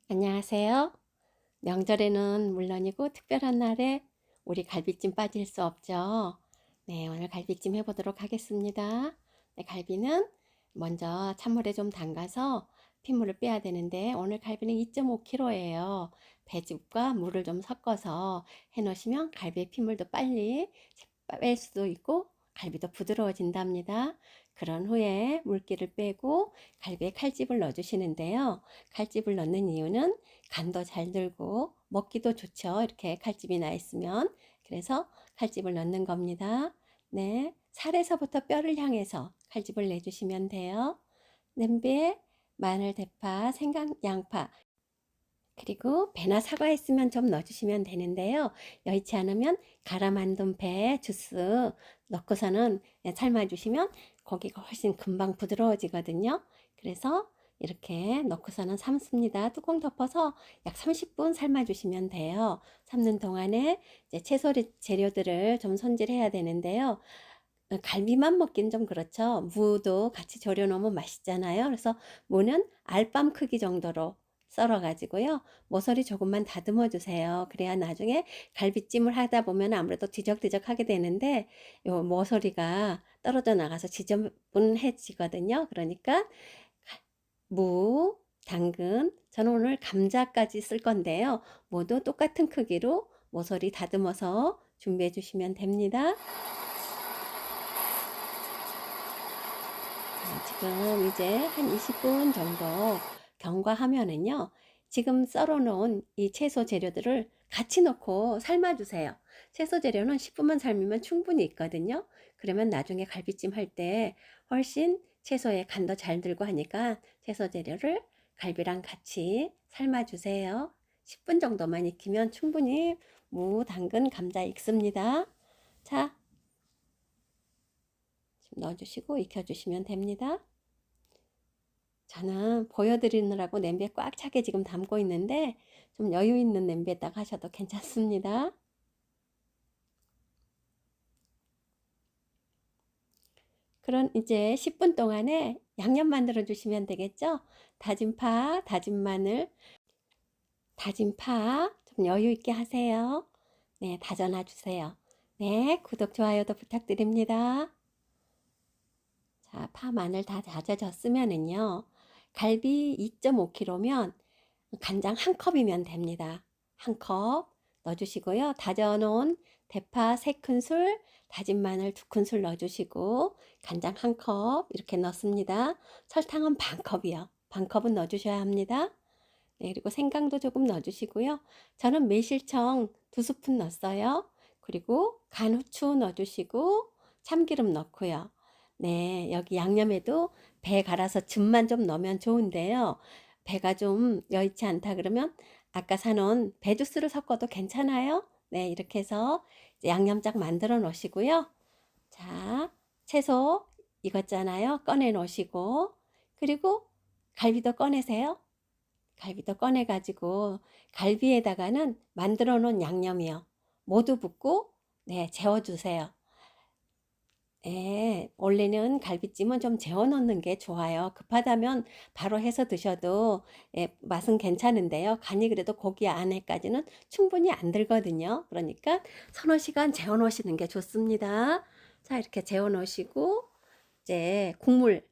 안녕하세요. 명절에는 물론이고 특별한 날에 우리 갈비찜 빠질 수 없죠. 네, 오늘 갈비찜 해보도록 하겠습니다. 네, 갈비는 먼저 찬물에 좀 담가서 핏물을 빼야 되는데 오늘 갈비는 2.5kg예요. 배즙과 물을 좀 섞어서 해 놓으시면 갈비의 핏물도 빨리 뺄 수도 있고 갈비도 부드러워진답니다. 그런 후에 물기를 빼고 갈비에 칼집을 넣어 주시는데요. 칼집을 넣는 이유는 간도 잘 들고 먹기도 좋죠. 이렇게 칼집이 나 있으면. 그래서 칼집을 넣는 겁니다. 네, 살에서부터 뼈를 향해서 칼집을 내주시면 돼요. 냄비에 마늘, 대파, 생강, 양파, 그리고 배나 사과 있으면 좀 넣어주시면 되는데요. 여의치 않으면 갈아 만든 배 주스 넣고서는 삶아주시면 고기가 훨씬 금방 부드러워지거든요. 그래서 이렇게 넣고서는 삶습니다. 뚜껑 덮어서 약 30분 삶아주시면 돼요. 삶는 동안에 이제 채소 재료들을 좀 손질해야 되는데요. 갈비만 먹긴 좀 그렇죠. 무도 같이 절여 놓으면 맛있잖아요. 그래서 무는 알밤 크기 정도로 썰어 가지고요. 모서리 조금만 다듬어 주세요. 그래야 나중에 갈비찜을 하다 보면 아무래도 뒤적뒤적하게 되는데 요 모서리가 떨어져 나가서 지저분해지거든요. 그러니까 무, 당근, 저는 오늘 감자까지 쓸 건데요. 모두 똑같은 크기로 모서리 다듬어서 준비해 주시면 됩니다. 지금 이제 한 20분 정도 경과하면은요. 지금 썰어 놓은 이 채소 재료들을 같이 넣고 삶아 주세요. 채소 재료는 10분만 삶으면 충분히 있거든요. 그러면 나중에 갈비찜 할 때 훨씬 채소에 간도 잘 들고 하니까 채소 재료를 갈비랑 같이 삶아 주세요. 10분 정도만 익히면 충분히 무, 당근, 감자 익습니다. 자, 넣어주시고 익혀주시면 됩니다. 저는 보여드리느라고 냄비에 꽉 차게 지금 담고 있는데 좀 여유 있는 냄비에다가 하셔도 괜찮습니다. 그럼 이제 10분 동안에 양념 만들어 주시면 되겠죠? 다진 파, 다진 마늘, 다진 파 좀 여유 있게 하세요. 네, 다져놔 주세요. 네, 구독, 좋아요도 부탁드립니다. 자, 파, 마늘 다 다져졌으면은요. 갈비 2.5kg면 간장 한 컵이면 됩니다. 한 컵 넣어주시고요. 다져놓은 대파 3큰술, 다진 마늘 2큰술 넣어주시고 간장 한 컵 이렇게 넣습니다. 설탕은 반 컵이요. 반 컵은 넣어주셔야 합니다. 네, 그리고 생강도 조금 넣어주시고요. 저는 매실청 2스푼 넣었어요. 그리고 간 후추 넣어주시고 참기름 넣고요. 네, 여기 양념에도 배 갈아서 즙만 좀 넣으면 좋은데요. 배가 좀 여의치 않다 그러면 아까 사놓은 배 주스를 섞어도 괜찮아요. 네, 이렇게 해서 이제 양념장 만들어 놓으시고요. 자, 채소 익었잖아요. 꺼내 놓으시고 그리고 갈비도 꺼내세요. 갈비도 꺼내 가지고 갈비에다가는 만들어 놓은 양념이요. 모두 붓고 네, 재워 주세요. 예, 원래는 갈비찜은 좀 재워 놓는 게 좋아요. 급하다면 바로 해서 드셔도 예, 맛은 괜찮은데요. 간이 그래도 고기 안에까지는 충분히 안 들거든요. 그러니까 서너 시간 재워 놓으시는 게 좋습니다. 자, 이렇게 재워 놓으시고 이제 국물,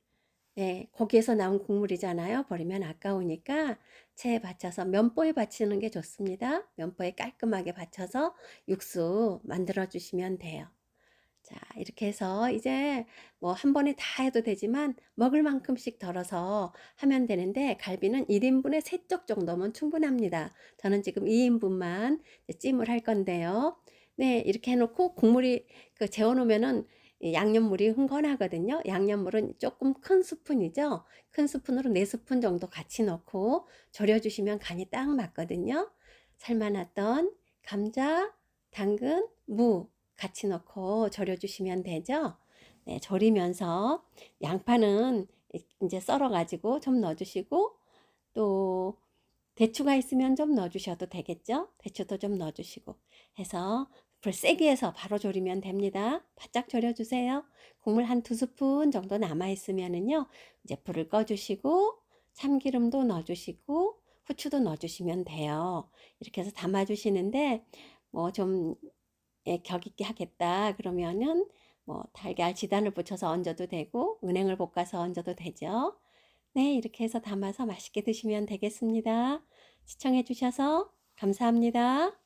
예, 고기에서 나온 국물이잖아요. 버리면 아까우니까 체에 받쳐서 면보에 받치는 게 좋습니다. 면보에 깔끔하게 받쳐서 육수 만들어 주시면 돼요. 자, 이렇게 해서 이제 뭐 한 번에 다 해도 되지만 먹을 만큼씩 덜어서 하면 되는데 갈비는 1인분에 3쪽 정도면 충분합니다. 저는 지금 2인분만 찜을 할 건데요. 네, 이렇게 해놓고 국물이 재워놓으면은 양념물이 흥건하거든요. 양념물은 조금 큰 스푼이죠. 큰 스푼으로 4스푼 정도 같이 넣고 졸여주시면 간이 딱 맞거든요. 삶아놨던 감자, 당근, 무 같이 넣고 절여주시면 되죠. 네, 절이면서 양파는 이제 썰어 가지고 좀 넣어주시고 또 대추가 있으면 좀 넣어주셔도 되겠죠. 대추도 좀 넣어주시고 해서 불 세게 해서 바로 졸이면 됩니다. 바짝 졸여주세요. 국물 한 2스푼 정도 남아 있으면은요 이제 불을 꺼주시고 참기름도 넣어주시고 후추도 넣어주시면 돼요. 이렇게 해서 담아주시는데 뭐 좀 격 있게 하겠다 그러면은 뭐 달걀 지단을 붙여서 얹어도 되고 은행을 볶아서 얹어도 되죠. 네, 이렇게 해서 담아서 맛있게 드시면 되겠습니다. 시청해 주셔서 감사합니다.